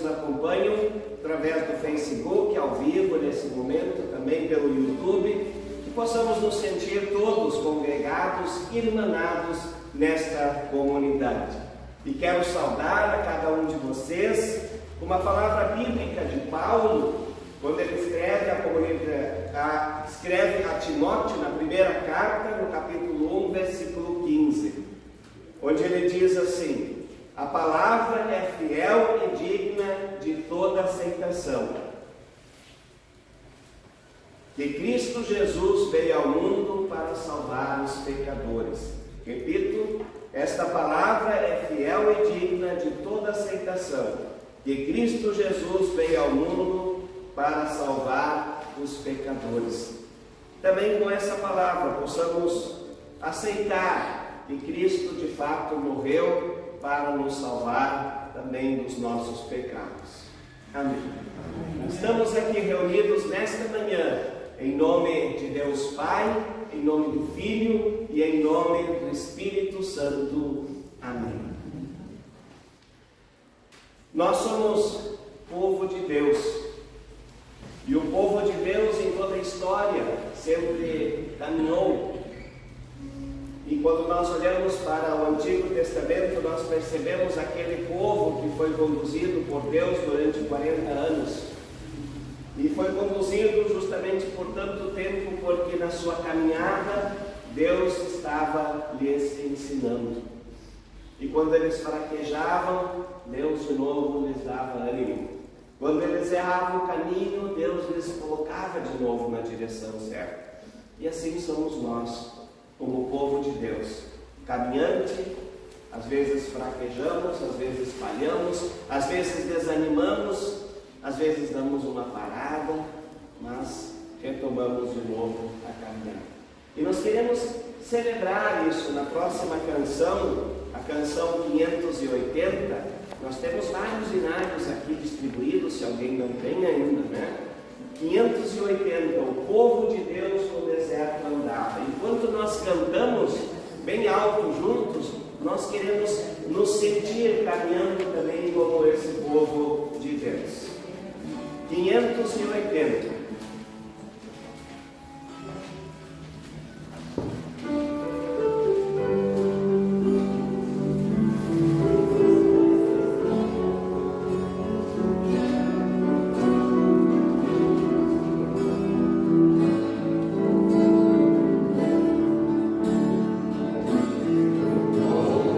acompanham através do Facebook, ao vivo nesse momento, também pelo YouTube, que possamos nos sentir todos congregados, irmanados nesta comunidade. E quero saudar a cada um de vocês com uma palavra bíblica de Paulo, quando ele escreve a Timóteo na primeira carta, no capítulo 1, versículo 15, onde ele diz assim: a palavra é fiel e digna de toda aceitação, que Cristo Jesus veio ao mundo para salvar os pecadores. Repito, esta palavra é fiel e digna de toda aceitação, que Cristo Jesus veio ao mundo para salvar os pecadores. Também com essa palavra possamos aceitar que Cristo de fato morreu para nos salvar também dos nossos pecados. Amém. Estamos aqui reunidos nesta manhã em nome de Deus Pai, em nome do Filho e em nome do Espírito Santo. Amém. Nós somos povo de Deus. E o povo de Deus em toda a história sempre caminhou. E quando nós olhamos para o Antigo Testamento, nós percebemos aquele povo que foi conduzido por Deus durante 40 anos. E foi conduzido justamente por tanto tempo, porque na sua caminhada Deus estava lhes ensinando. E quando eles fraquejavam, Deus de novo lhes dava ânimo. Quando eles erravam o caminho, Deus lhes colocava de novo na direção certa. E assim somos nós, como povo de Deus, caminhante. Às vezes fraquejamos, às vezes falhamos, às vezes desanimamos, às vezes damos uma parada, mas retomamos de novo a caminhada. E nós queremos celebrar isso na próxima canção, a canção 580. Nós temos vários hinários aqui distribuídos, se alguém não tem ainda, né? 580, o povo de Deus no deserto andava. Enquanto nós cantamos bem alto juntos, nós queremos nos sentir caminhando também como esse povo de Deus. 580. Oh,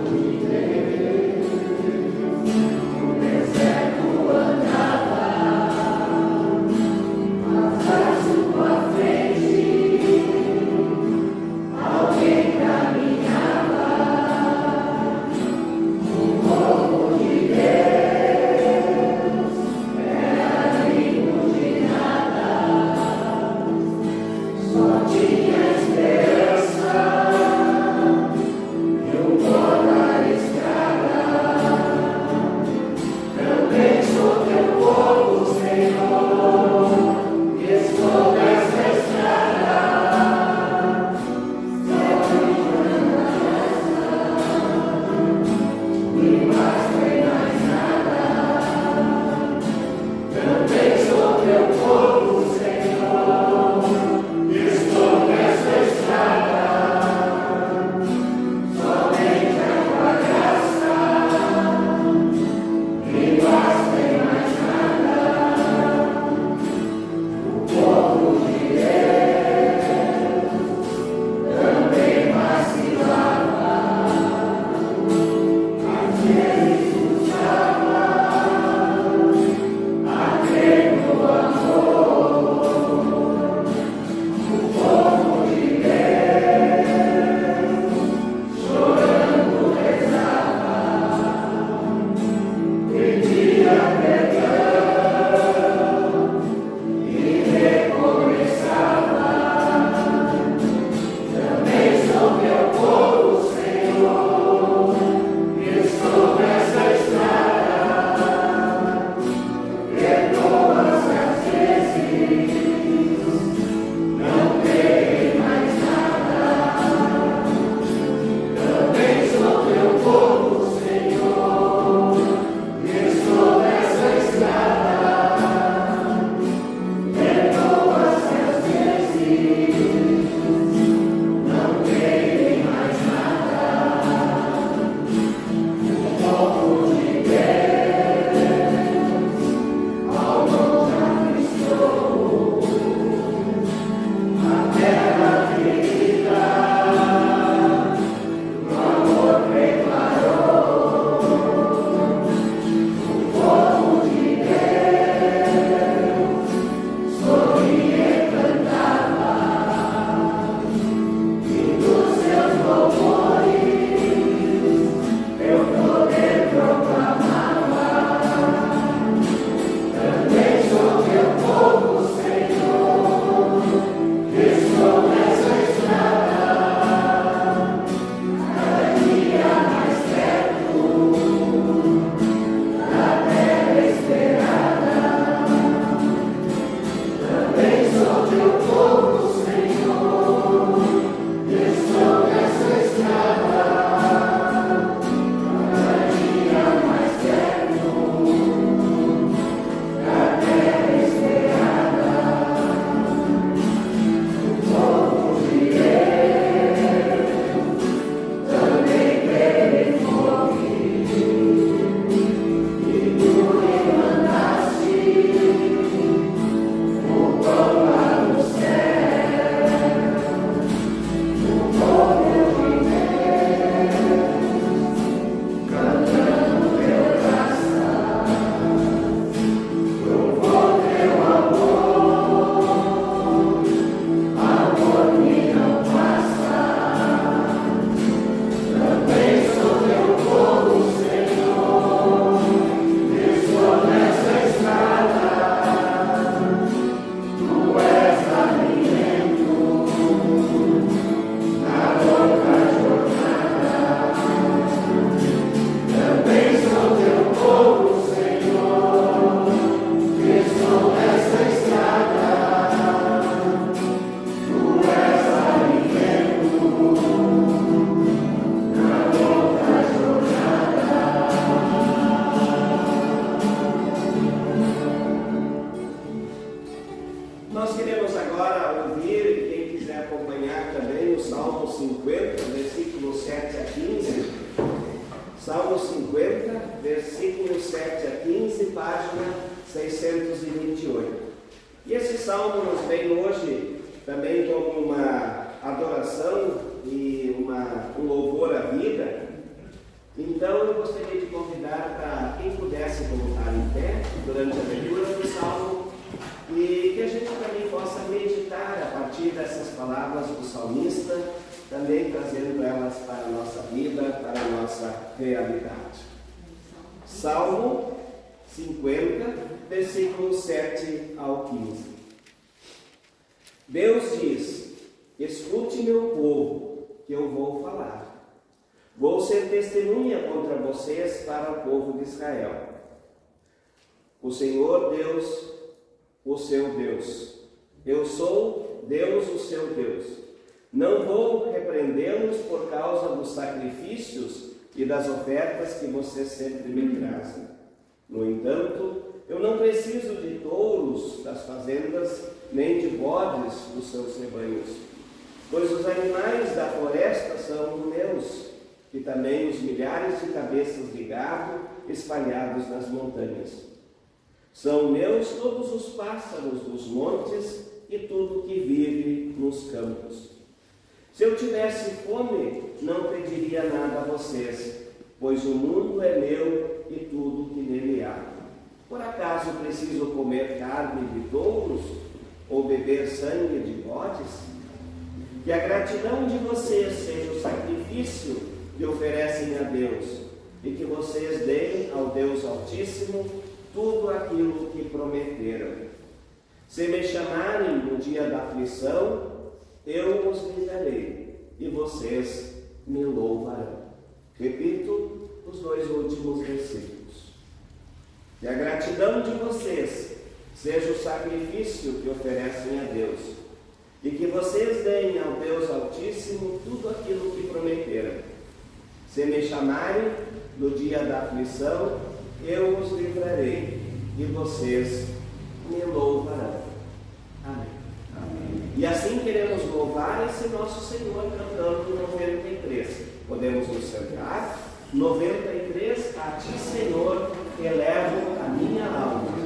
7 a 15, página 628. E esse salmo nos vem hoje também como uma adoração e um louvor à vida. Então eu gostaria de convidar para quem pudesse colocar em pé durante a leitura do salmo e que a gente também possa meditar a partir dessas palavras do salmista, também trazendo elas para a nossa vida, para a nossa realidade. Salmo 50, versículos 7 ao 15. Deus diz: escute meu povo, que eu vou falar. Vou ser testemunha contra vocês para o povo de Israel. O Senhor Deus, o seu Deus. Eu sou Deus, o seu Deus. Não vou repreendê-los por causa dos sacrifícios e das ofertas que vocês sempre me trazem. No entanto, eu não preciso de touros das fazendas, nem de bodes dos seus rebanhos, pois os animais da floresta são meus, e também os milhares de cabeças de gado espalhados nas montanhas. São meus todos os pássaros dos montes e tudo que vive nos campos. Se eu tivesse fome, não pediria nada a vocês, pois o mundo é meu e tudo que nele há. Por acaso preciso comer carne de touros ou beber sangue de bodes? Que a gratidão de vocês seja o sacrifício que oferecem a Deus, e que vocês deem ao Deus Altíssimo tudo aquilo que prometeram. Se me chamarem no dia da aflição, eu os livrarei, e vocês me louvarão. Repito os dois últimos versículos. Que a gratidão de vocês seja o sacrifício que oferecem a Deus, e que vocês deem ao Deus Altíssimo tudo aquilo que prometeram. Se me chamarem no dia da aflição, eu os livrarei, e vocês me louvarão. Amém. Amém. E assim queremos louvar esse nosso Senhor cantando 93. Podemos nos sentar. 93, a ti, Senhor, elevo a minha alma.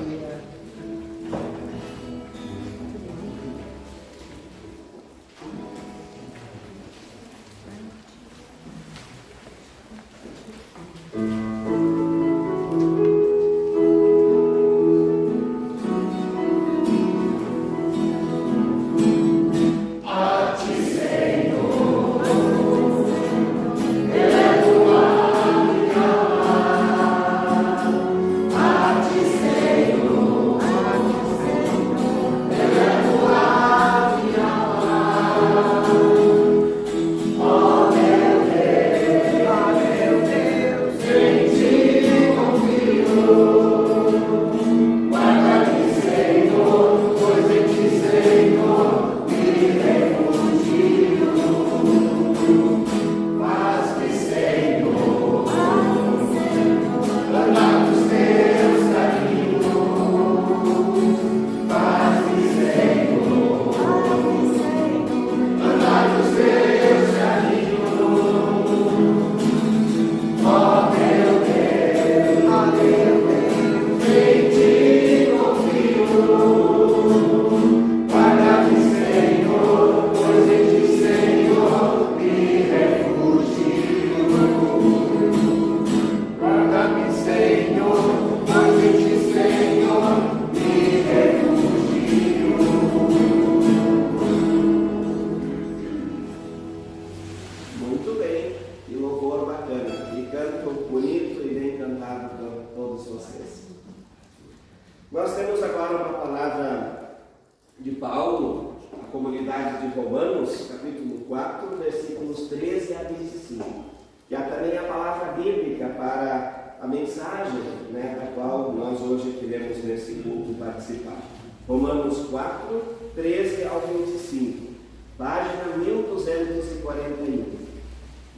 Romanos 4, 13 ao 25, página 1241.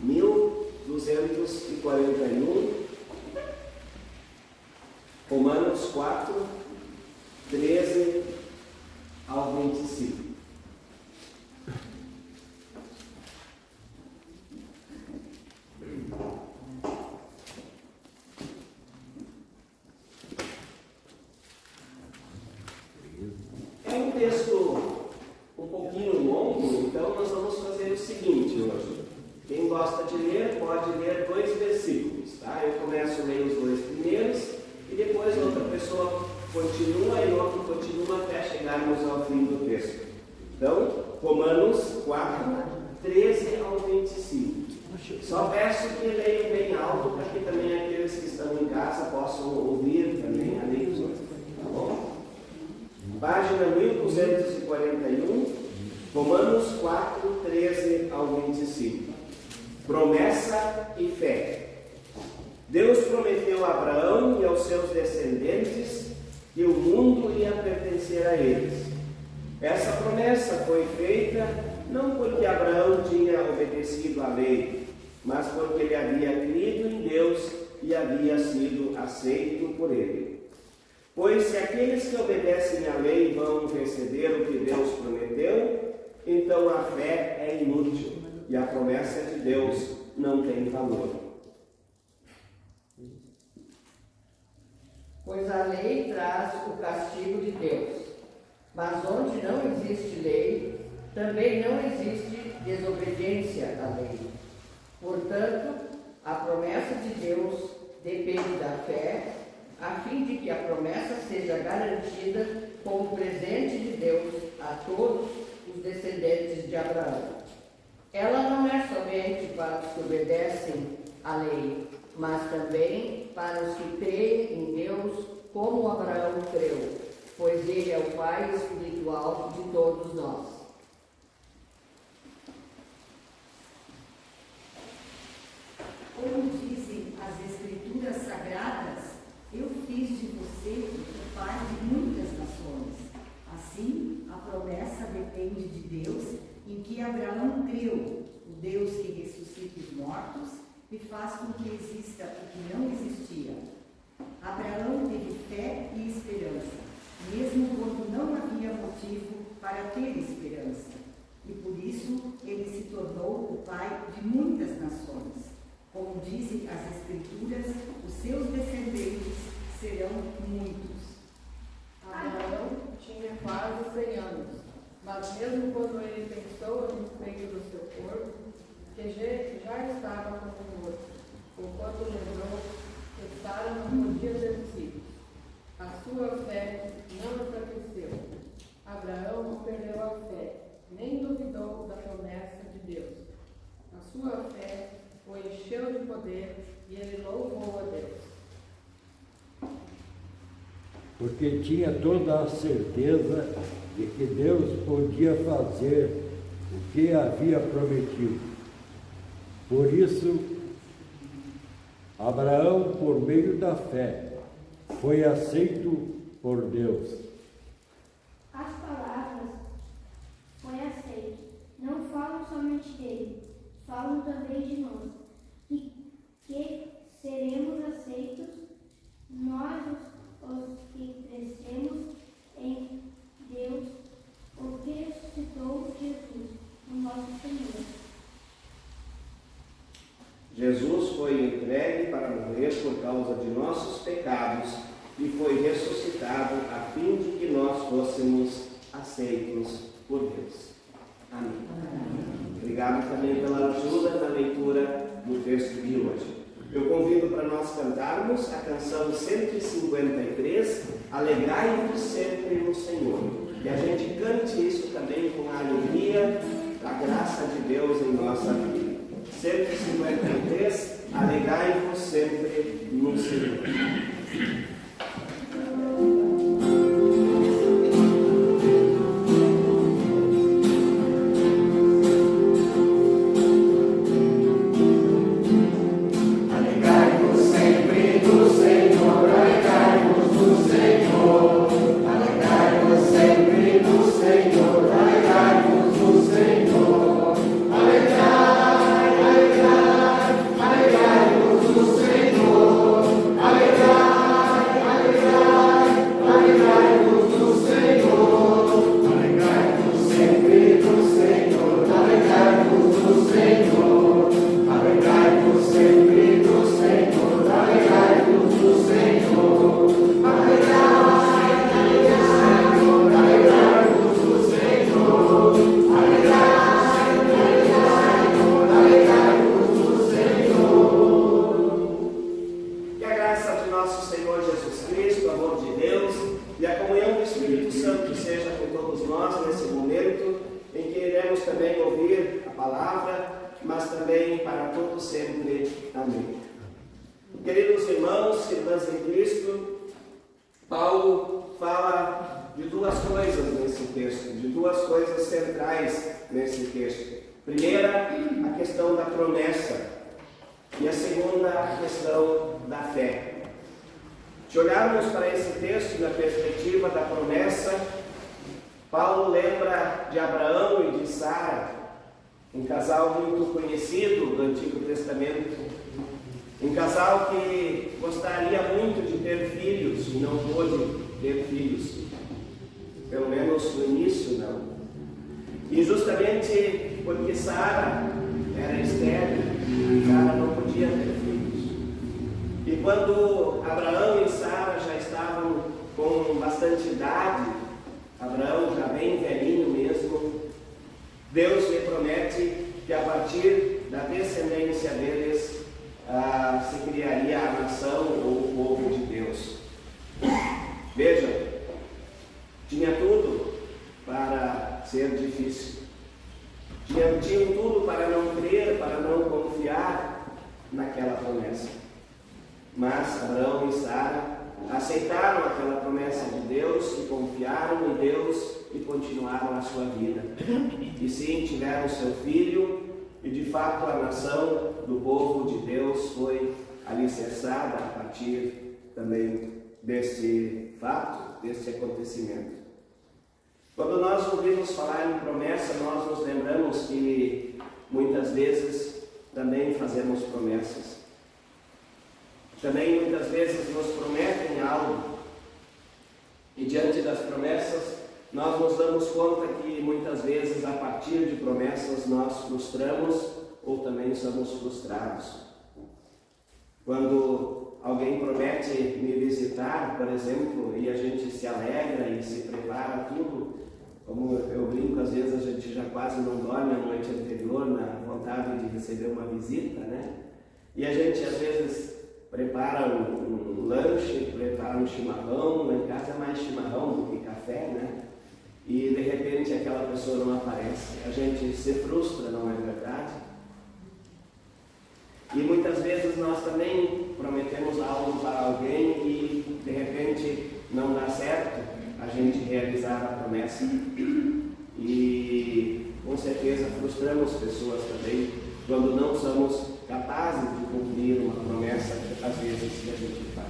1241, Romanos 4, 13 ao 25. continua e outro continua até chegarmos ao fim do texto. Então, Romanos 4, 13 ao 25. Só peço que leiam bem alto para que também aqueles que estão em casa possam ouvir também a leitura. Tá bom? Página 1241, Romanos 4, 13 ao 25. Promessa e fé. Deus prometeu a Abraão e aos seus descendentes que o mundo ia pertencer a eles. Essa promessa foi feita não porque Abraão tinha obedecido à lei, mas porque ele havia crido em Deus e havia sido aceito por ele. Pois se aqueles que obedecem à lei vão receber o que Deus prometeu, então a fé é inútil e a promessa de Deus não tem valor. Pois a lei traz o castigo de Deus, mas onde não existe lei, também não existe desobediência à lei. Portanto, a promessa de Deus depende da fé, a fim de que a promessa seja garantida como presente de Deus a todos os descendentes de Abraão. Ela não é somente para os que obedecem à lei, mas também para os que creem em Deus como Abraão creu, pois ele é o Pai espiritual de todos nós. Como dizem as Escrituras Sagradas, eu fiz de você o pai de muitas nações. Assim, a promessa depende de Deus, em que Abraão creu, o Deus que ressuscita os mortos e faz com que exista o que não existia. Abraão teve fé e esperança, mesmo quando não havia motivo para ter esperança. E por isso ele se tornou o pai de muitas nações. Como dizem as Escrituras, os seus descendentes serão muitos. Abraão tinha quase 100 anos, mas mesmo quando ele pensou a respeito do seu corpo, que já estava como morto, enquanto lembrou que Sara não podia ter filhos. A sua fé não enfraqueceu. Abraão não perdeu a fé, nem duvidou da promessa de Deus. A sua fé o encheu de poder e ele louvou a Deus. Porque tinha toda a certeza de que Deus podia fazer o que havia prometido. Por isso, Abraão, por meio da fé, foi aceito por Deus. As palavras foi aceito não falam somente dele, falam também de nós, que seremos aceitos nós os que crescemos em Deus, o que ressuscitou Jesus, o nosso Senhor. Jesus foi entregue para morrer por causa de nossos pecados e foi ressuscitado a fim de que nós fôssemos aceitos por Deus. Amém. Obrigado também pela ajuda na leitura do texto de hoje. Eu convido para nós cantarmos a canção 153, Alegrai-vos sempre no Senhor. E a gente cante isso também com a alegria da graça de Deus em nossa vida. 153, Alegrai-vos sempre no Senhor. Alegrai-vos no Senhor, alegrai nosso Senhor Jesus Cristo, o amor de Deus e a comunhão do Espírito Santo seja com todos nós nesse momento em que iremos também ouvir a palavra, mas também para todos sempre. Amém. Queridos irmãos e irmãs em Cristo, Paulo fala de duas coisas nesse texto, de duas coisas centrais nesse texto. Primeira, a questão da promessa, e a segunda, a questão da fé. Se olharmos para esse texto na perspectiva da promessa, Paulo lembra de Abraão e de Sara, um casal muito conhecido do Antigo Testamento, um casal que gostaria muito de ter filhos e não pôde ter filhos, pelo menos no início não. E justamente porque Sara era estéril, Sara não podia ter filhos. E quando Abraão e Sara já estavam com bastante idade, Abraão já bem velhinho mesmo, Deus lhe promete que a partir da descendência deles se criaria a nação ou o povo de Deus. Vejam, tinha tudo para ser difícil. Tinham tudo para não crer, para não confiar naquela promessa. Mas Abraão e Sara aceitaram aquela promessa de Deus e confiaram em Deus e continuaram a sua vida. E sim, tiveram seu filho, e de fato a nação do povo de Deus foi alicerçada a partir também desse fato, desse acontecimento. Quando nós ouvimos falar em promessa, nós nos lembramos que muitas vezes também fazemos promessas. Também muitas vezes nos prometem algo, e diante das promessas nós nos damos conta que muitas vezes a partir de promessas nós frustramos ou também somos frustrados. Quando alguém promete me visitar, por exemplo, e a gente se alegra e se prepara tudo, como eu brinco, às vezes a gente já quase não dorme a noite anterior na vontade de receber uma visita, né? E a gente às vezes prepara um lanche, prepara um chimarrão, lá em casa é mais chimarrão do que café, né? E de repente aquela pessoa não aparece. A gente se frustra, não é verdade? E muitas vezes nós também prometemos algo para alguém e de repente não dá certo a gente realizar a promessa. E com certeza frustramos pessoas também quando não somos capazes de cumprir uma promessa, às vezes, que a gente faz.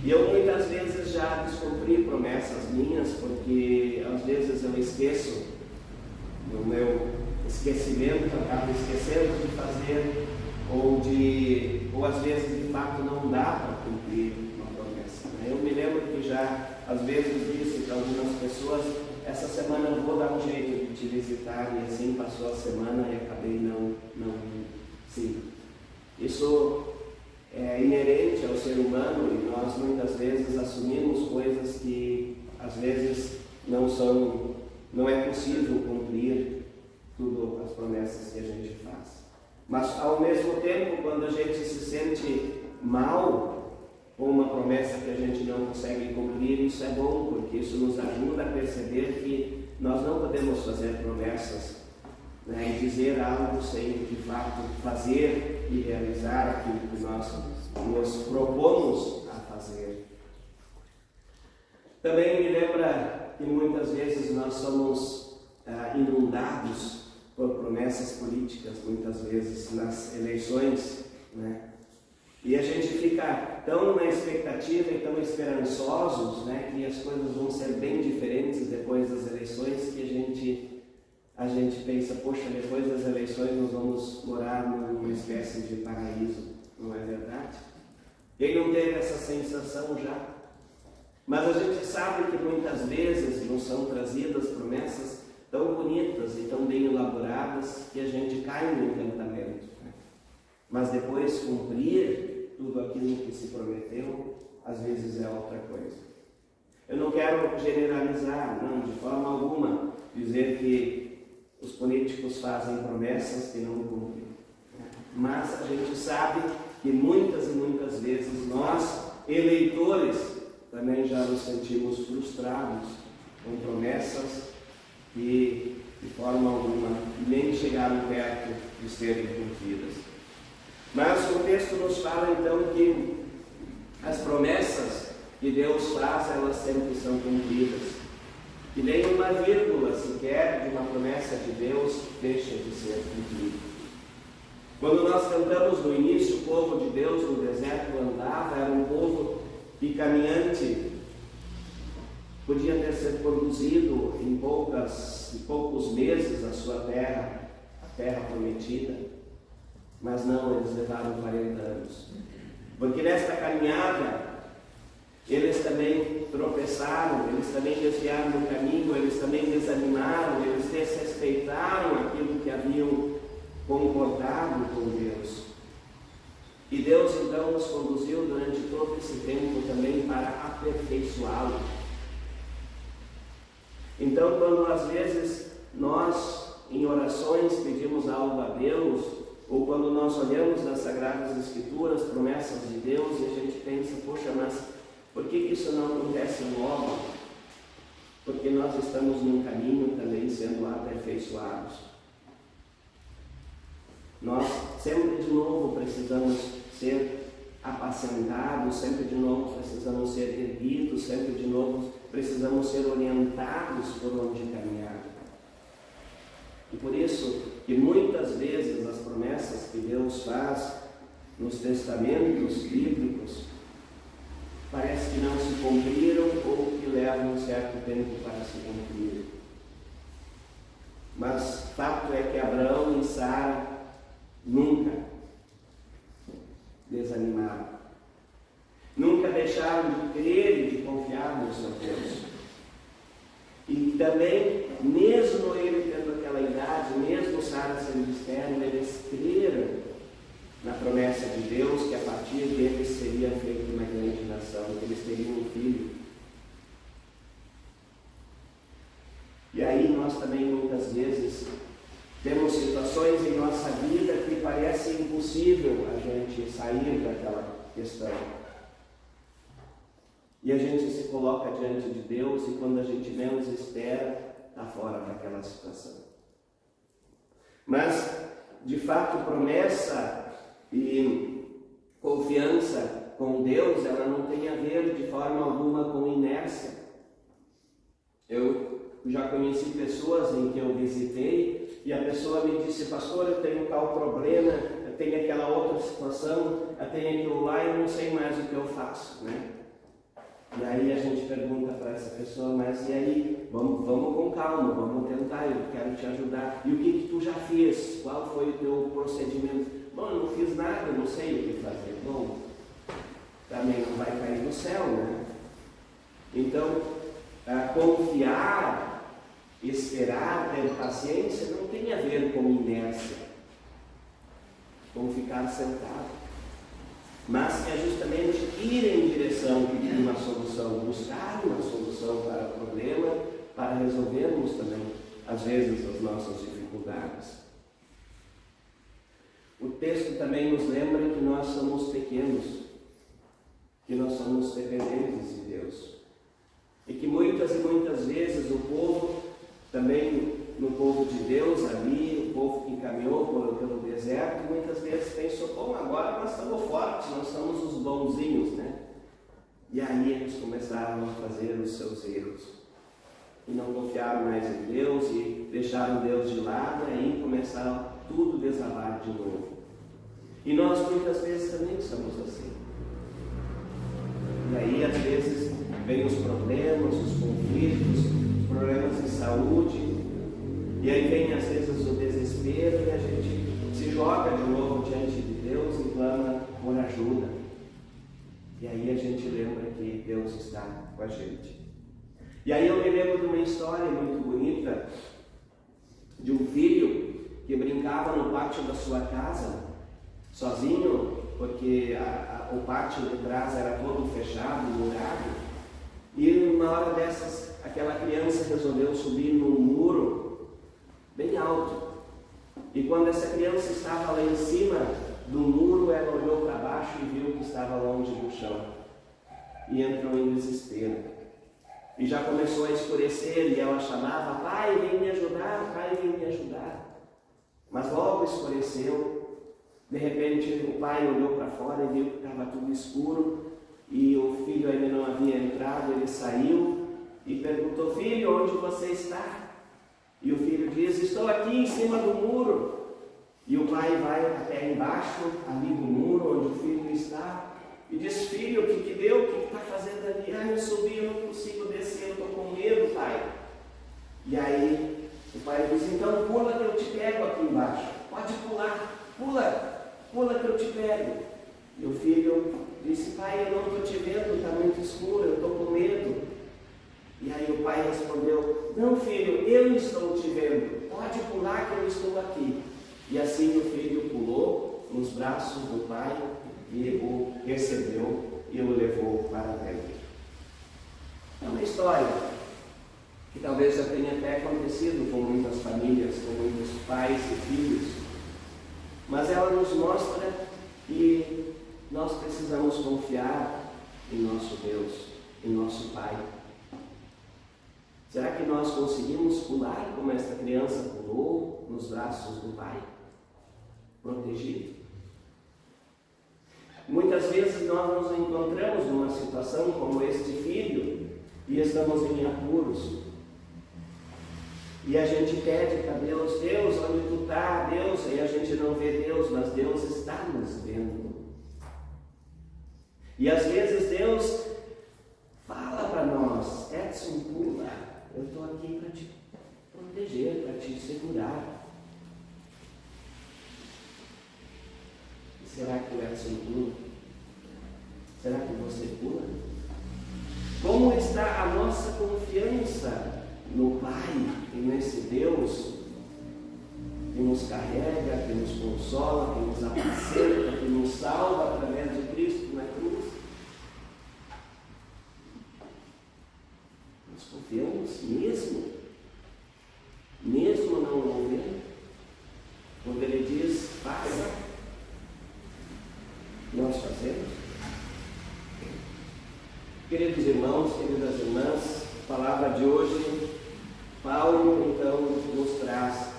E eu muitas vezes já descumpri promessas minhas, porque às vezes eu esqueço, no meu esquecimento, eu acabo esquecendo de fazer, ou às vezes de fato não dá para cumprir uma promessa. Eu me lembro que já às vezes disse para algumas pessoas: essa semana eu vou dar um jeito de te visitar, e assim passou a semana e acabei não indo. Sim, isso é inerente ao ser humano e nós muitas vezes assumimos coisas que às vezes não é possível cumprir tudo as promessas que a gente faz. Mas ao mesmo tempo, quando a gente se sente mal com uma promessa que a gente não consegue cumprir, isso é bom, porque isso nos ajuda a perceber que nós não podemos fazer promessas, né, e dizer algo sem de fato fazer e realizar aquilo que nós nos propomos a fazer. Também me lembra que muitas vezes nós somos inundados por promessas políticas, muitas vezes nas eleições, né? E a gente fica tão na expectativa e tão esperançosos, né, que as coisas vão ser bem diferentes depois das eleições, que a gente pensa: poxa, depois das eleições nós vamos morar numa espécie de paraíso, não é verdade? Quem não teve essa sensação já? Mas a gente sabe que muitas vezes nos são trazidas promessas tão bonitas e tão bem elaboradas que a gente cai no encantamento, né? Mas depois cumprir tudo aquilo que se prometeu, às vezes é outra coisa. Eu não quero generalizar, não, de forma alguma, dizer que os políticos fazem promessas que não cumprem, né? Mas a gente sabe que muitas e muitas vezes nós, eleitores, também já nos sentimos frustrados com promessas que, de forma alguma, nem chegaram perto de serem cumpridas. Mas o texto nos fala então que as promessas que Deus faz, elas sempre são cumpridas. Que nem uma vírgula sequer de uma promessa de Deus deixa de ser cumprida. Quando nós cantamos no início, o povo de Deus no deserto andava, era um povo que caminhante, podia ter sido conduzido em poucos meses à sua terra, a terra prometida, mas não, eles levaram 40 anos. Porque nesta caminhada, eles também tropeçaram, eles também desviaram do caminho, eles também desanimaram, eles desrespeitaram aquilo que haviam concordado com Deus. E Deus então nos conduziu durante todo esse tempo também para aperfeiçoá-lo. Então, quando às vezes nós, em orações, pedimos algo a Deus, ou quando nós olhamos nas Sagradas Escrituras, promessas de Deus, e a gente pensa, poxa, mas por que isso não acontece logo? Porque nós estamos num caminho também sendo aperfeiçoados. Nós sempre de novo precisamos ser apacentados, sempre de novo precisamos ser erguidos, sempre de novo precisamos ser orientados por onde caminhar. E por isso que muitas vezes as promessas que Deus faz nos testamentos bíblicos parece que não se cumpriram ou que levam um certo tempo para se cumprir. Mas fato é que Abraão e Sara nunca desanimaram, nunca deixaram de crer e de confiar no seu Deus. E também, mesmo ele tendo aquela idade, mesmo Sara sendo estéril, eles creram na promessa de Deus que a partir deles seria feita uma grande nação, que eles teriam um filho. E aí nós também muitas vezes temos situações em nossa vida que parece impossível a gente sair daquela questão. E a gente se coloca diante de Deus e quando a gente menos espera, está fora daquela situação. Mas, de fato, promessa e confiança com Deus, ela não tem a ver de forma alguma com inércia. Eu já conheci pessoas em que eu visitei e a pessoa me disse, pastor, eu tenho tal problema, eu tenho aquela outra situação, eu tenho aquilo lá e não sei mais o que eu faço, né? E aí a gente pergunta para essa pessoa, mas e aí, vamos com calma, vamos tentar, eu quero te ajudar. E o que tu já fez? Qual foi o teu procedimento? Bom, eu não fiz nada, eu não sei o que fazer. Bom, também não vai cair do céu, né? Então, confiar, esperar, ter paciência, não tem a ver com inércia, com ficar sentado. Mas é justamente ir em direção de uma solução, buscar uma solução para o problema, para resolvermos também, às vezes, as nossas dificuldades. O texto também nos lembra que nós somos pequenos, que nós somos dependentes de Deus. E que muitas e muitas vezes o povo, também no povo de Deus ali, o povo que caminhou pelo deserto, muitas vezes pensou, bom, agora nós estamos fortes, nós somos os bonzinhos, né? E aí eles começaram a fazer os seus erros. E não confiaram mais em Deus e deixaram Deus de lado, e aí começaram tudo desabar de novo. E nós muitas vezes também somos assim. E aí às vezes vem os problemas, os conflitos, os problemas de saúde, e aí vem às vezes o desespero e a gente se joga de novo diante de Deus e clama por ajuda. E aí a gente lembra que Deus está com a gente. E aí eu me lembro de uma história muito bonita de um filho que brincava no pátio da sua casa, sozinho, porque o pátio de trás era todo fechado, murado. E numa hora dessas, aquela criança resolveu subir num muro bem alto. E quando essa criança estava lá em cima do muro, ela olhou para baixo e viu que estava longe do chão. e entrou em desespero. E já começou a escurecer e ela chamava: pai, vem me ajudar, pai, vem me ajudar. Mas logo escureceu. De repente o pai olhou para fora e viu que estava tudo escuro e o filho ainda não havia entrado. Ele saiu e perguntou: filho, onde você está? E o filho diz: estou aqui em cima do muro. E o pai vai até embaixo, ali no muro onde o filho está, e diz: filho, o que deu? O que está fazendo ali? Ah, eu subi, eu não consigo descer, eu estou com medo, pai. E aí o pai diz: então pula que eu te pego aqui embaixo. Pode pular, pula que eu te pego. E o filho disse: pai, eu não estou te vendo, está muito escuro, eu estou com medo. E aí o pai respondeu: não, filho, eu estou te vendo, pode pular que eu estou aqui. E assim o filho pulou nos braços do pai e o recebeu e o levou para dentro. É uma história que talvez já tenha até acontecido com muitas famílias, com muitos pais e filhos, mas ela nos mostra que nós precisamos confiar em nosso Deus, em nosso Pai. Será que nós conseguimos pular como esta criança pulou nos braços do Pai? Protegido. Muitas vezes nós nos encontramos numa situação como este filho e estamos em apuros. E a gente pede para Deus: Deus, onde tu está, Deus? E a gente não vê Deus, mas Deus está nos vendo. E às vezes Deus fala para nós: Edson, pula, eu estou aqui para te proteger, para te segurar. Será que o Edson pula? Será que você pula? Como está a nossa confiança no Pai e nesse Deus que nos carrega, que nos consola, que nos apacenta, que nos salva através de Cristo na cruz? Nós confiamos mesmo não ouvendo, quando Ele diz: faça, nós fazemos. Queridos irmãos, queridas irmãs, a palavra de hoje, Paulo então nos traz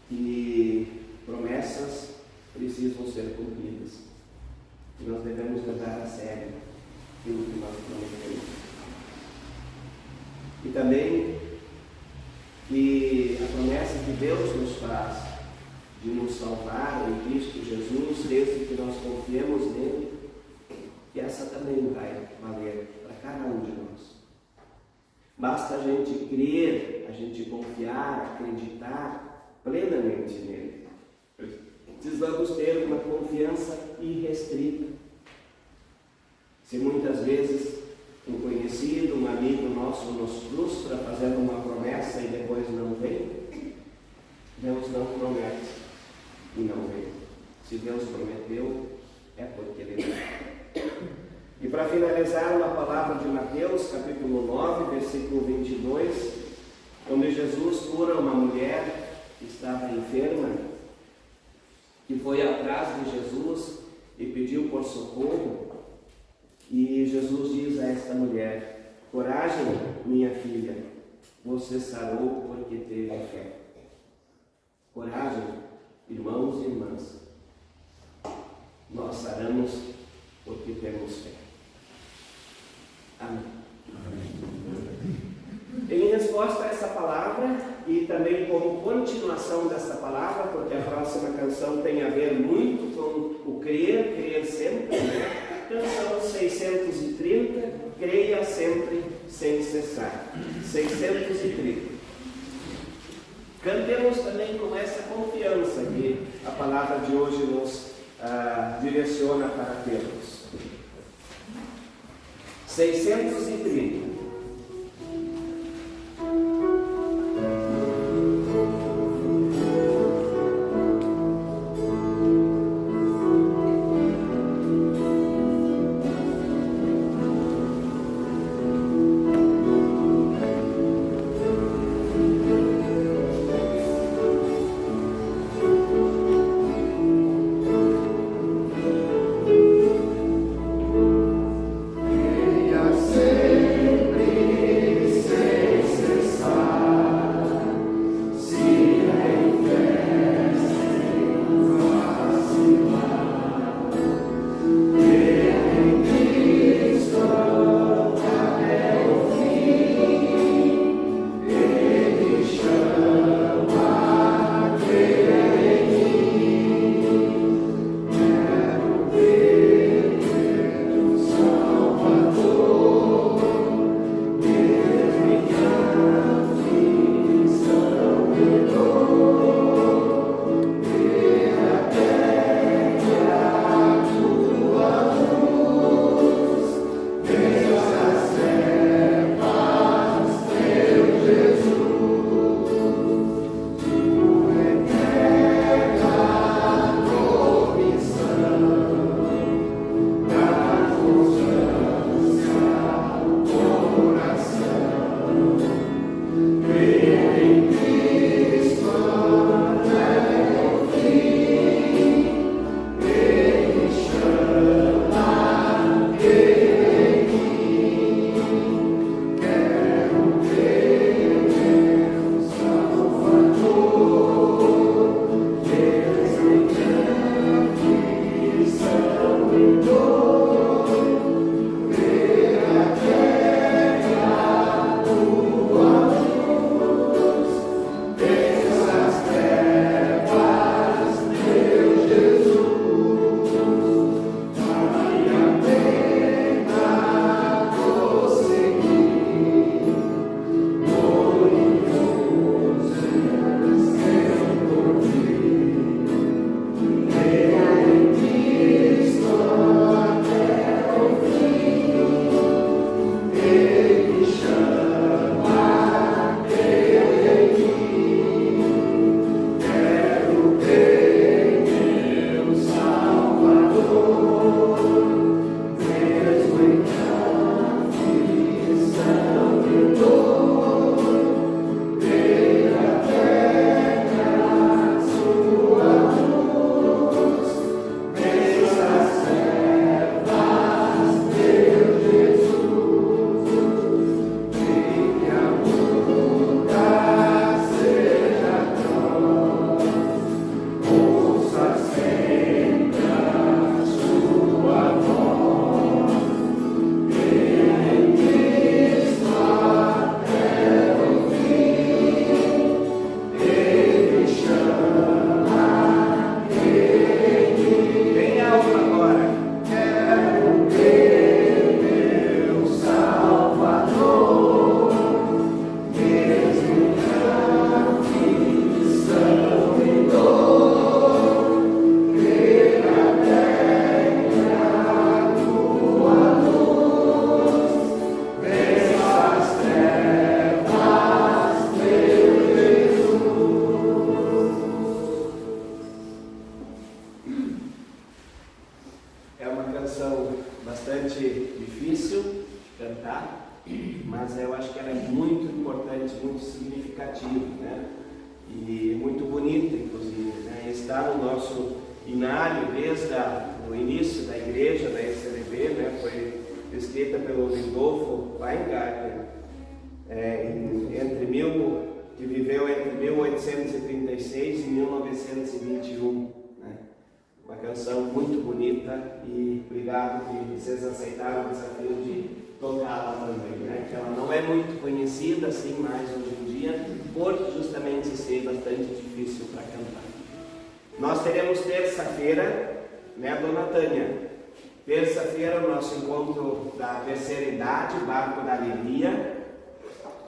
que promessas precisam ser cumpridas, e nós devemos levar a sério aquilo que nós prometemos. E também que a promessa que Deus nos faz de nos salvar em Cristo Jesus, desde que nós confiemos nele, e essa também vai valer para cada um de nós. Basta a gente crer, a gente confiar, acreditar plenamente nele. Precisamos ter uma confiança irrestrita. Se muitas vezes um conhecido, um amigo nosso nos frustra fazendo uma promessa e depois não vem, Deus não promete e não vem. Se Deus prometeu, é porque Ele não. E para finalizar, uma palavra de Mateus, capítulo 9, versículo 22, onde Jesus cura uma mulher que estava enferma, que foi atrás de Jesus e pediu por socorro. E Jesus diz a esta mulher: coragem, minha filha, você sarou porque teve fé. Coragem, irmãos e irmãs, nós saramos porque temos fé. Amém. Em resposta a essa palavra, e também como continuação dessa palavra, porque a próxima canção tem a ver muito com o crer sempre, né? Canção 630, creia sempre sem cessar. 630. Cantemos também com essa confiança que a palavra de hoje nos direciona para termos. 630. bastante difícil cantar, mas eu acho que ela é muito importante, muito significativa, né? E muito bonita, inclusive, né? Está no nosso inário desde o início da igreja, da ECLB, né? Foi escrita pelo Rudolf Weingarten, que viveu entre 1836 e 1921. Né? Uma canção muito bonita, e obrigado que vocês aceitaram o desafio de tocá-la também. Né? Que ela não é muito conhecida assim mais hoje em dia, por justamente ser bastante difícil para cantar. Nós teremos terça-feira, né, Dona Tânia? Terça-feira, o nosso encontro da terceira idade, Barco da Alegria,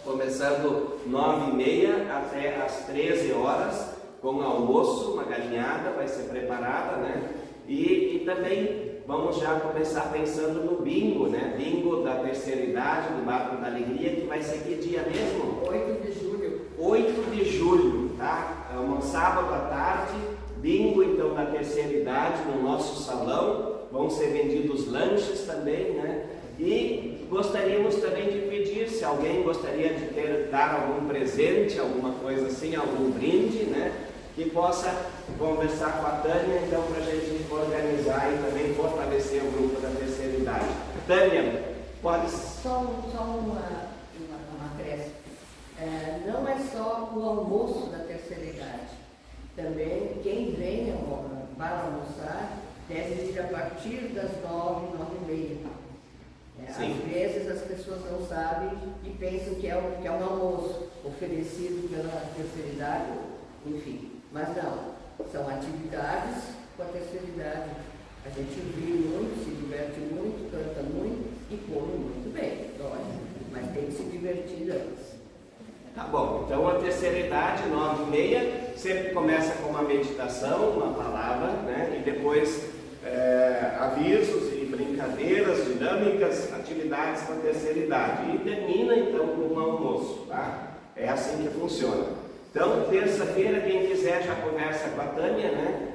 começando 9h30 até às 13 horas, com almoço, uma galinhada vai ser preparada, né? E também vamos já começar pensando no bingo, né? Bingo da terceira idade, do Barco da Alegria, que vai ser que dia mesmo? 8 de julho. 8 de julho, tá? É um sábado à tarde, bingo então da terceira idade no nosso salão, vão ser vendidos lanches também, né? E gostaríamos também de pedir, se alguém gostaria de dar algum presente, alguma coisa assim, algum brinde, né? Que possa conversar com a Tânia, então, para a gente organizar e também fortalecer o grupo da terceira idade. Tânia, pode... Só uma acréscimo. Não é só o almoço da terceira idade. Também quem vem para almoçar deve ir a partir das 9, 9h30. Às vezes as pessoas não sabem e pensam que é um almoço oferecido pela terceira idade, enfim. Mas não, são atividades com a terceira idade. A gente ri muito, se diverte muito, canta muito e come muito bem, lógico, mas tem que se divertir antes. Tá bom, então a terceira idade, 9h30, sempre começa com uma meditação, uma palavra, né? E depois avisos e brincadeiras, dinâmicas, atividades para a terceira idade. E termina então com um almoço, tá? É assim que funciona. Então, terça-feira, quem quiser já conversa com a Tânia, né?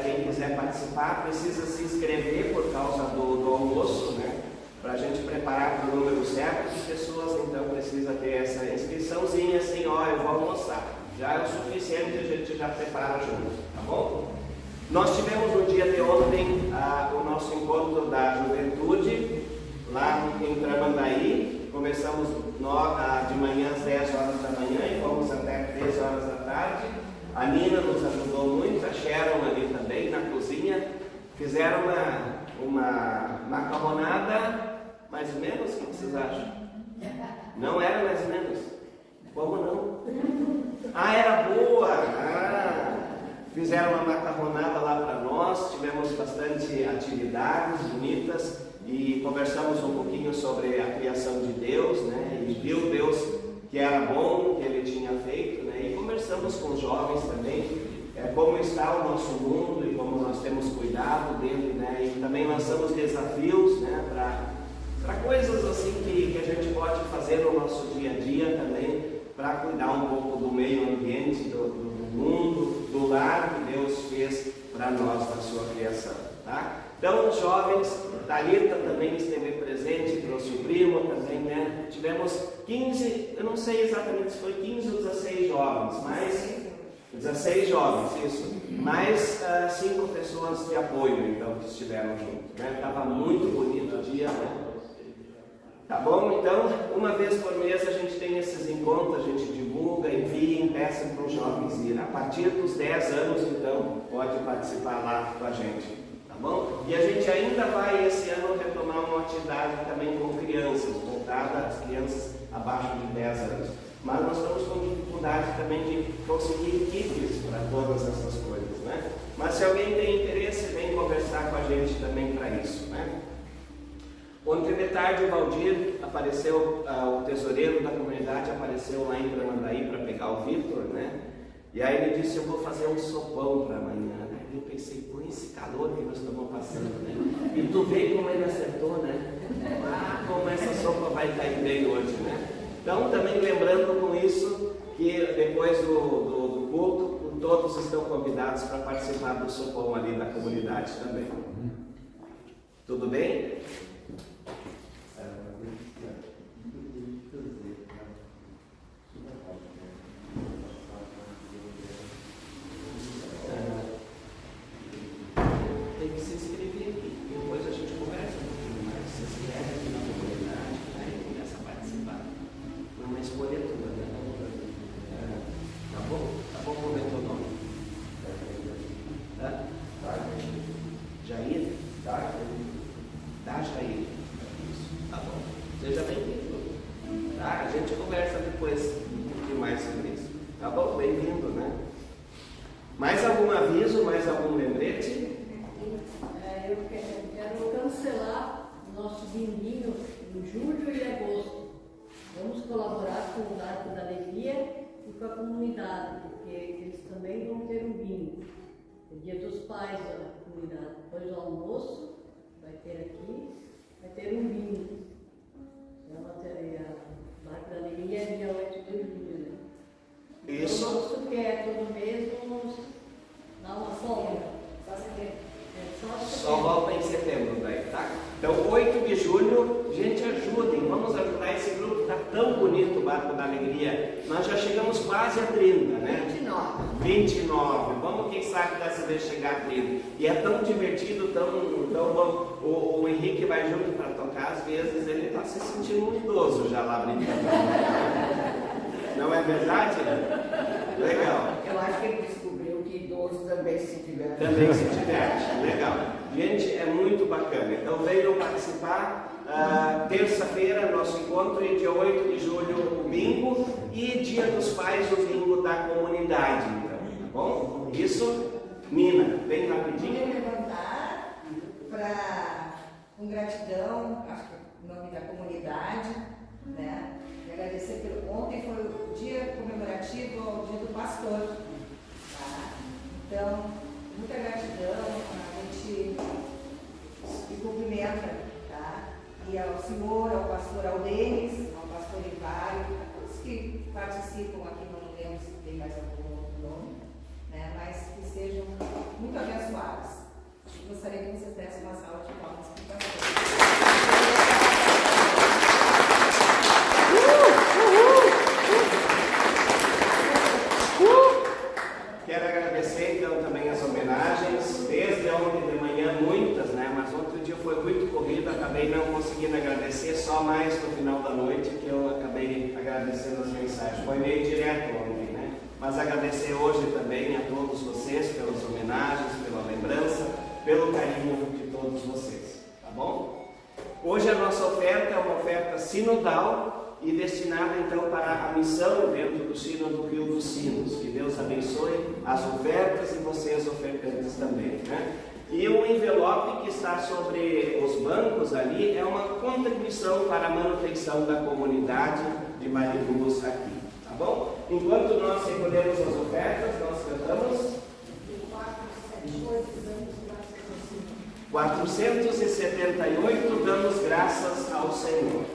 Quem quiser participar precisa se inscrever por causa do almoço, né? Para a gente preparar para o número certo de pessoas, então precisa ter essa inscriçãozinha assim, ó, eu vou almoçar. Já é o suficiente, a gente já prepara junto, tá bom? Nós tivemos no dia de ontem o nosso encontro da juventude, lá em Tramandaí. Começamos de manhã às 10 horas da manhã e fomos até 3 horas da tarde. A Nina nos ajudou muito, a Sharon ali também na cozinha. Fizeram uma macarronada, mais ou menos, o que vocês acham? Não era mais ou menos? Como não? Era boa! Fizeram uma macarronada lá para nós, tivemos bastante atividades bonitas e conversamos um pouquinho sobre a criação de Deus, né? E viu Deus que era bom, que Ele tinha feito, né? E conversamos com os jovens também, como está o nosso mundo e como nós temos cuidado dele, né? E também lançamos desafios, né? Para coisas assim que a gente pode fazer no nosso dia a dia também, para cuidar um pouco do meio ambiente, do mundo, do lar que Deus fez para nós na sua criação, tá? Então, os jovens, Thalita também esteve presente, trouxe o primo também, né? Tivemos 15, eu não sei exatamente se foi 15 ou 16 jovens, mas 16 jovens, isso, mais 5 pessoas de apoio, então, que estiveram juntos, né? Estava muito bonito o dia, né? Tá bom? Então, uma vez por mês a gente tem esses encontros, a gente divulga, envia, peça para os jovens ir. A partir dos 10 anos, então, pode participar lá com a gente, tá bom? E a gente ainda vai, esse ano, retomar uma atividade também com crianças, voltada às crianças abaixo de 10 anos. Mas nós estamos com dificuldade também de conseguir equipes para todas essas coisas, né? Mas se alguém tem interesse, vem conversar com a gente também para isso, né? Ontem de tarde o Valdir apareceu, o tesoureiro da comunidade apareceu lá em Tramandaí para pegar o Vitor, né? E aí ele disse, eu vou fazer um sopão para amanhã, né? Eu pensei, por esse calor que nós estamos passando, né? E tu vê como ele acertou, né? Como essa sopa vai cair bem hoje, né? Então também lembrando com isso que depois do culto, todos estão convidados para participar do sopão ali da comunidade também. Tudo bem? depois de mais sobre isso. Tá bom? Bem-vindo, né? Mais algum aviso, mais algum lembrete? Eu quero cancelar o nosso binguinho em julho e agosto. Vamos colaborar com o Arco da Alegria e com a comunidade, porque eles também vão ter um bingo. O Dia dos Pais da comunidade. Depois do almoço, vai ter aqui, vai ter um bingo. O Arco da Alegria é dia 8 de julho, né? Isso. Então, nosso que é todo mês, vamos dar uma folga. Só setembro. Só volta em setembro daí, tá? Então, 8 de julho, gente, ajudem, vamos ajudar esse grupo, tá tão bonito o Barco da Alegria. Nós já chegamos quase a 30, né? 29. Vamos, quem sabe, dessa vez chegar a 30. E é tão divertido, tão bom. O Henrique vai junto para tocar, às vezes ele está se sentindo um idoso já lá brincando. Não é verdade? Legal. Eu acho que ele descobriu que idoso também se diverte. Também se diverte, legal. Gente, é muito bacana. Então venham participar. Terça-feira, nosso encontro, e dia 8 de julho, o bingo, e Dia dos Pais, o bingo da comunidade. Então, tá bom? Isso, Nina, bem rapidinho. Eu queria levantar com gratidão, acho que o nome da comunidade, né? E agradecer pelo ontem foi o dia comemorativo ao Dia do Pastor. Tá? Então, muita gratidão, a gente se cumprimenta, tá? E ao senhor, ao pastor Aldenes, ao pastor Ivário, a todos que participam aqui, não lembro se tem mais algum outro nome, né? Mas que sejam muito abençoados. Eu gostaria que vocês dessem uma salva de palmas para o pastor. Quero agradecer então também as homenagens, desde ontem de manhã muitas, né? Mas ontem o dia foi muito corrido, acabei não conseguindo agradecer, só mais no final da noite que eu acabei agradecendo as mensagens. Foi meio direto ontem, né? Mas agradecer hoje também a todos vocês pelas homenagens, pela lembrança, pelo carinho de todos vocês, tá bom? Hoje a nossa oferta é uma oferta sinodal e destinada então para a missão dentro do Sino do Rio dos Sinos. Que Deus abençoe as ofertas e vocês ofertantes também, né? E o envelope que está sobre os bancos ali é uma contribuição para a manutenção da comunidade de Mariluz aqui, tá bom? Enquanto nós recolhemos as ofertas, nós cantamos 478, damos graças ao Senhor.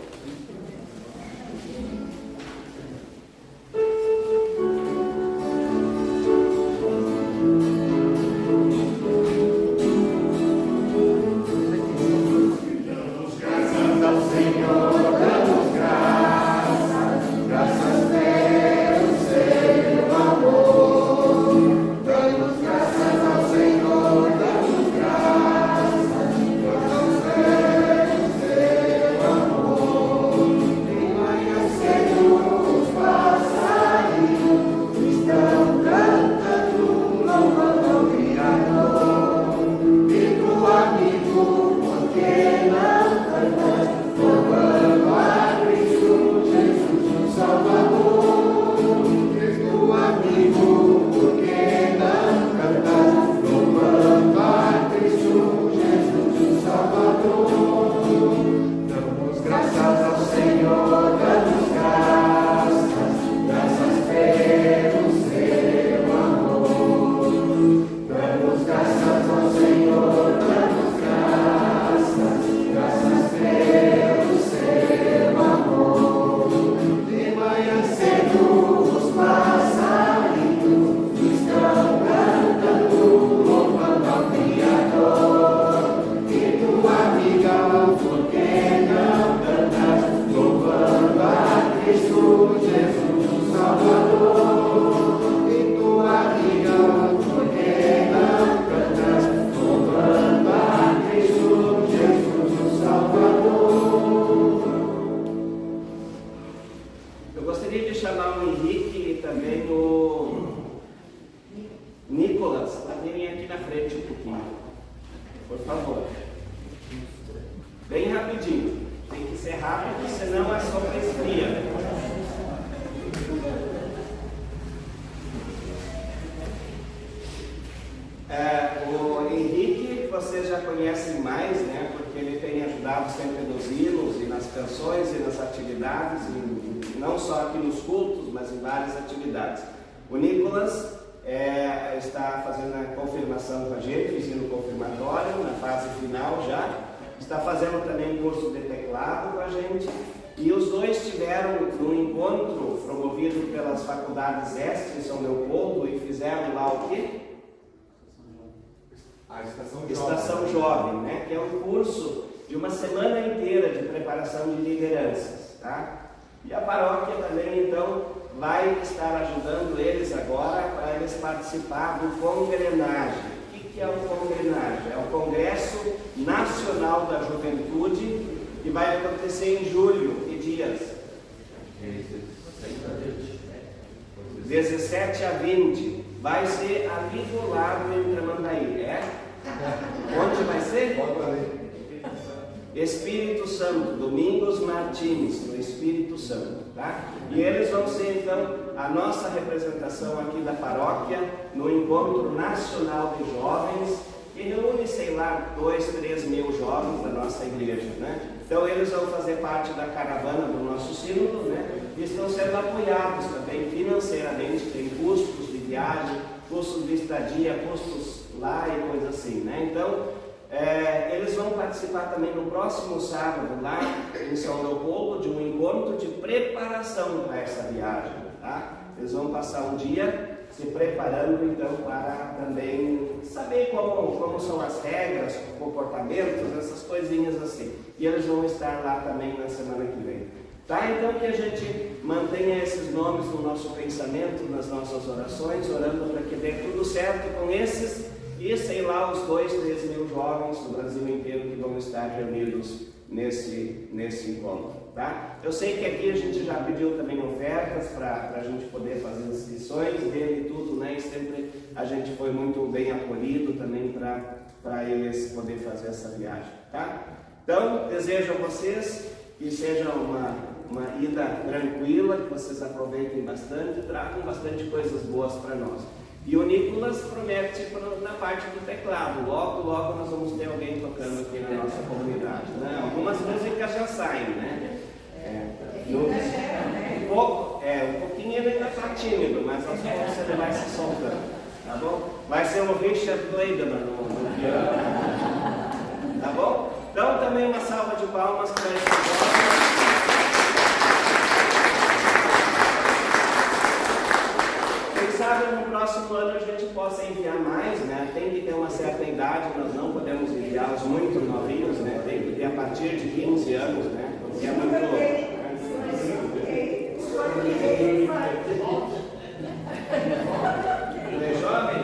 Bem rapidinho. Tem que ser rápido, senão é só para esfria. sempre nos hinos e nas canções e nas atividades, não só aqui nos cultos, mas em várias atividades. O Nicolas está fazendo a confirmação com a gente, o ensino confirmatório, na fase final já. Está fazendo também curso de teclado com a gente. E os dois tiveram um encontro promovido pelas faculdades Este em São Leopoldo e fizeram lá o quê? A Estação Jovem, né? Que é um curso de uma semana inteira de preparação de lideranças, tá? E a paróquia também, então, vai estar ajudando eles agora para eles participar do Congrenage. O que é o Congrenage? É o Congresso Nacional da Juventude, que vai acontecer em julho. Que dias? 17 a 20. Vai ser ali do lado em Tramandaí. Onde vai ser? Espírito Santo, Domingos Martins, no Espírito Santo, tá? E eles vão ser, então, a nossa representação aqui da paróquia no Encontro Nacional de Jovens, que reúne, sei lá, 2, 3 mil jovens da nossa igreja, né? Então, eles vão fazer parte da caravana do nosso sínodo, né? E estão sendo apoiados também financeiramente, tem custos de viagem, custos de estadia, custos lá e coisa assim, né? Então, eles vão participar também no próximo sábado, lá em São Leopoldo, de um encontro de preparação para essa viagem, tá? Eles vão passar um dia se preparando, então, para também saber como são as regras, comportamentos, essas coisinhas assim. E eles vão estar lá também na semana que vem. Tá? Então, que a gente mantenha esses nomes no nosso pensamento, nas nossas orações, orando para que dê tudo certo com esses e, sei lá, os 2, 3 mil jovens do Brasil inteiro que vão estar reunidos nesse encontro. Tá? Eu sei que aqui a gente já pediu também ofertas para a gente poder fazer inscrições dele e tudo, né? E sempre a gente foi muito bem acolhido também para eles poder fazer essa viagem. Tá? Então, desejo a vocês que seja uma ida tranquila, que vocês aproveitem bastante e tragam bastante coisas boas para nós. E o Nicolas promete na parte do teclado. Logo, logo nós vamos ter alguém tocando aqui na nossa comunidade. Né? Algumas músicas já saem, né? Um pouquinho ele ainda está tímido, mas aos poucos ele vai se soltando. Tá bom? Vai ser o Richard Clayderman no piano. Tá bom? Então também uma salva de palmas para esse jovem. Sabe, no próximo ano a gente possa enviar mais, né? Tem que ter uma certa idade, nós não podemos enviá-los muito novinhos, né? Tem que ter a partir de 15 anos, né? Porque é muito louco. É jovem?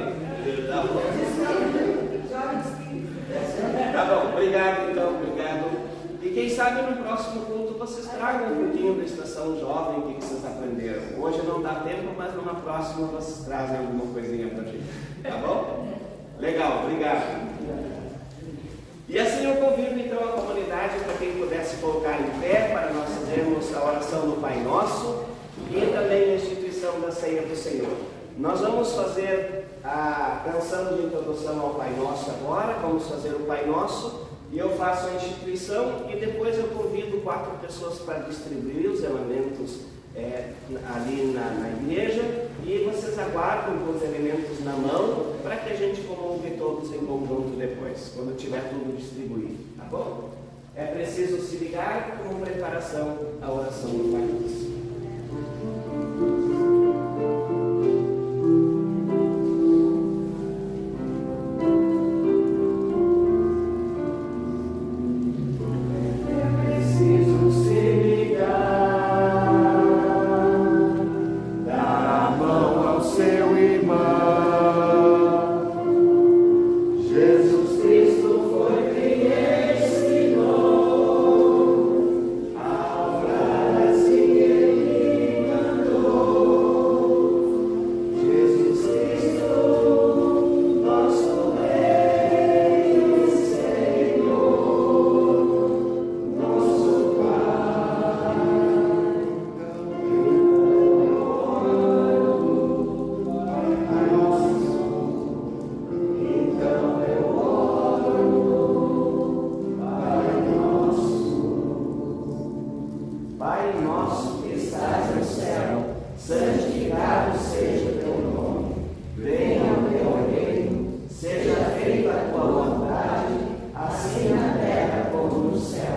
Tá bom, obrigado então, obrigado. E quem sabe no próximo culto vocês tragam um pouquinho da Estação Jovem, o que vocês aprenderam. Hoje não dá tempo, mas numa próxima vocês trazem alguma coisinha pra gente. Tá bom? Legal, obrigado. E assim eu convido então a comunidade para quem pudesse colocar em pé para nós fazermos a oração do Pai Nosso e também a instituição da Ceia do Senhor. Nós vamos fazer a canção de introdução ao Pai Nosso agora, vamos fazer o Pai Nosso. E eu faço a instituição e depois eu convido 4 pessoas para distribuir os elementos ali na igreja e vocês aguardam com os elementos na mão para que a gente comungue todos em conjunto depois, quando tiver tudo distribuído, tá bom? É preciso se ligar com preparação à oração do Pai Nosso. Sim. Pai nosso que estás no céu, santificado seja o teu nome. Venha o teu reino, seja feita a tua vontade, assim na terra como no céu.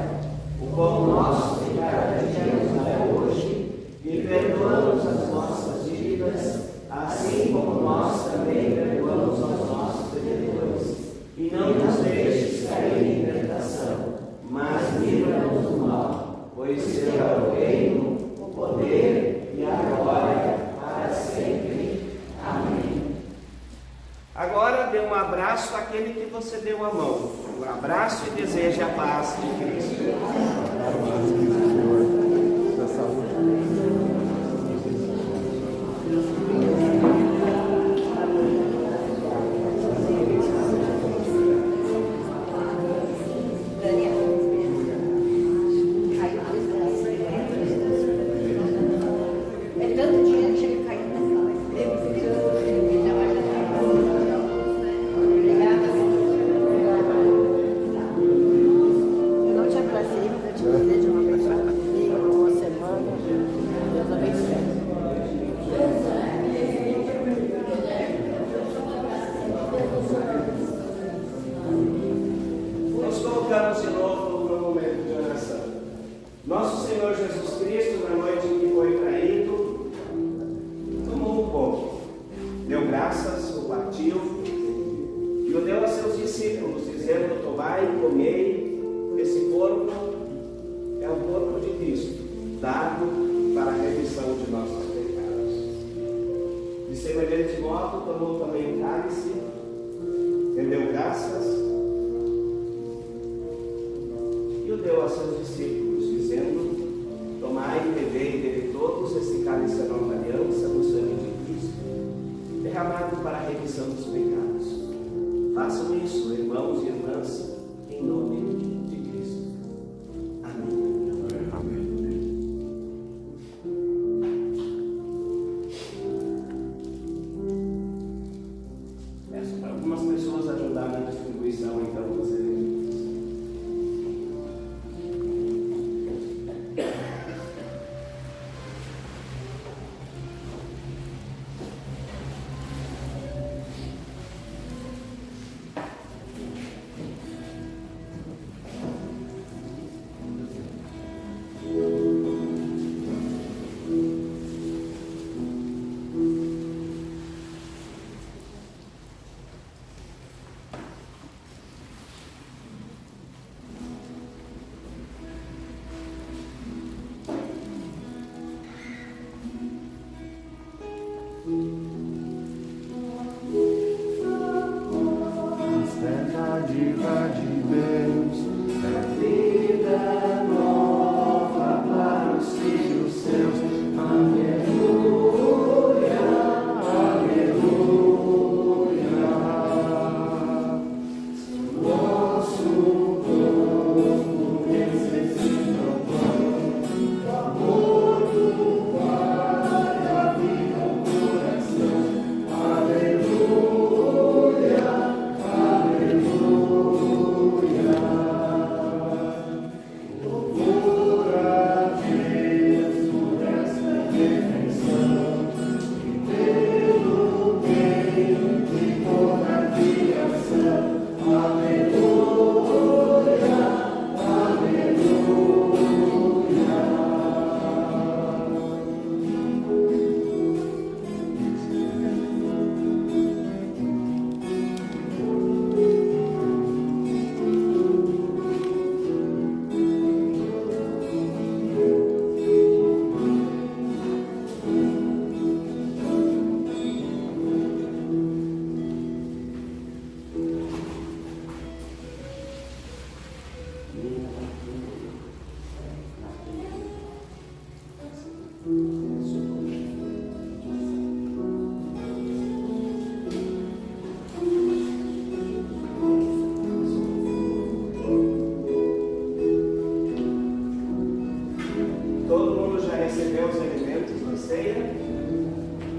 O pão nosso de cada dia nos dai hoje, e perdoa-nos as nossas dívidas, assim como nós também perdoamos aos nossos devedores. E não nos deixes cair em tentação, mas livra-nos do mal, pois teu é o reino, o poder e a glória para sempre. Amém. Agora dê um abraço àquele que você deu a mão. Um abraço e deseje a paz de Cristo.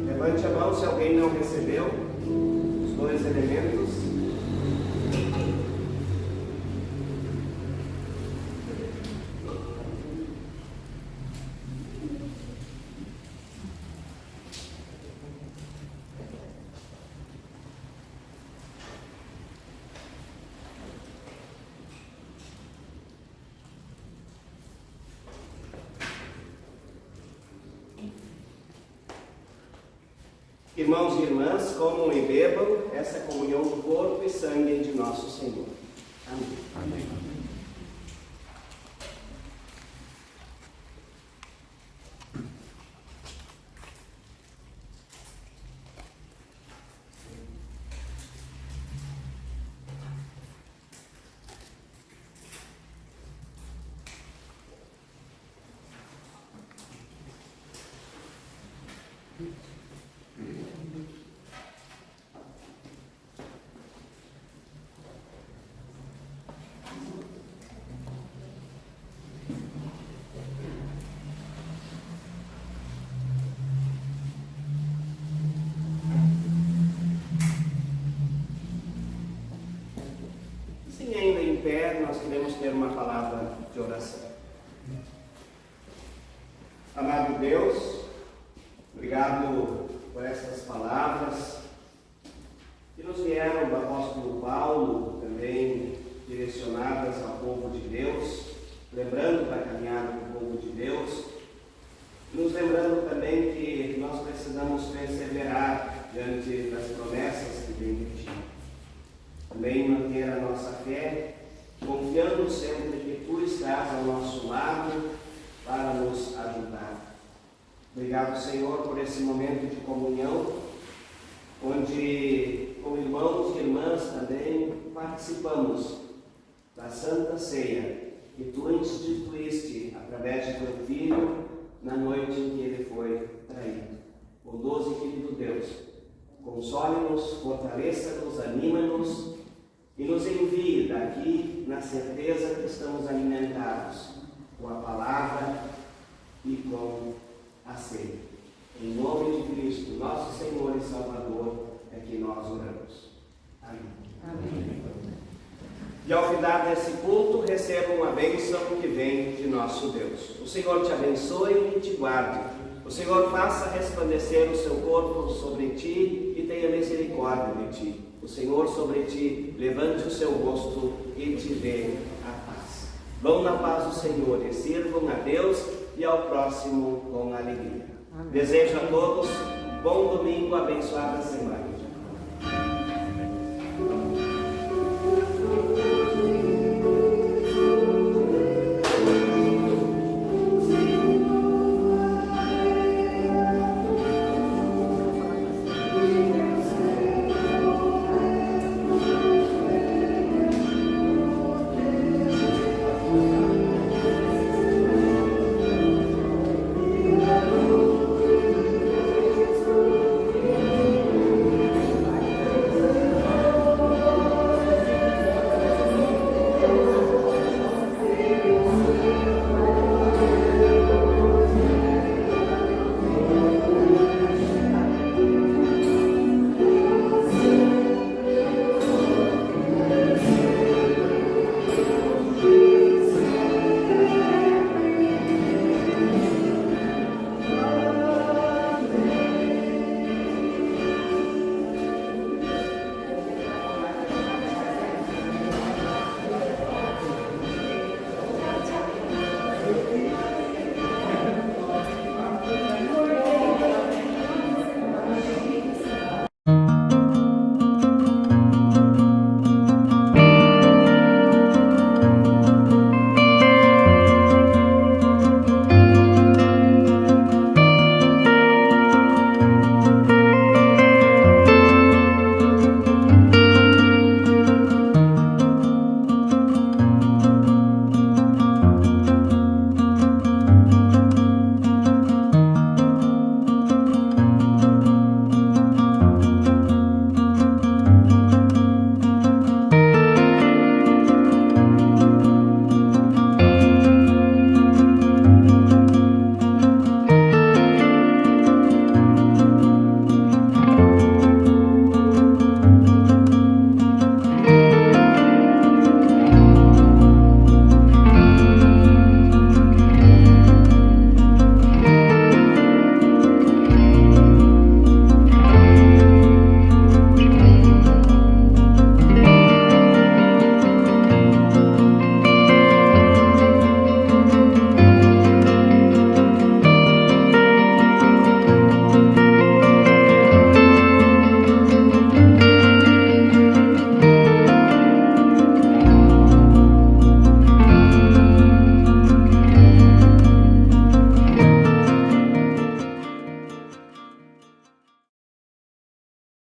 Levante a mão se alguém não recebeu os dois elementos. Irmãos e irmãs, comam e bebam essa comunhão do corpo e sangue de nosso Senhor. Amém. Amém. Sim, ainda em pé, nós queremos ter uma palavra de oração. Amado Deus, obrigado por essas palavras que nos vieram do apóstolo Paulo, também direcionadas ao povo de Deus, lembrando da caminhada do povo de Deus, nos lembrando também que nós precisamos perseverar diante das promessas que vem de Ti. Também manter a nossa fé, confiando sempre que Tu estás ao nosso lado para nos ajudar. Obrigado, Senhor, por esse momento de comunhão, onde, com irmãos e irmãs também, participamos da Santa Ceia que Tu instituíste através de Teu Filho na noite em que Ele foi traído. Bondoso e querido Deus, console-nos, fortaleça-nos, anima-nos e nos envie daqui na certeza que estamos alimentados com a palavra e com a ceia. Em nome de Cristo, nosso Senhor e Salvador, é que nós oramos. Amém. Amém. E ao final desse culto, recebam a bênção que vem de nosso Deus. O Senhor te abençoe e te guarde. O Senhor faça resplandecer o seu corpo sobre ti e tenha misericórdia de ti. O Senhor sobre ti levante o seu rosto e te dê a paz. Vão na paz do Senhor e sirvam a Deus e ao próximo com alegria. Desejo a todos bom domingo, abençoada semana.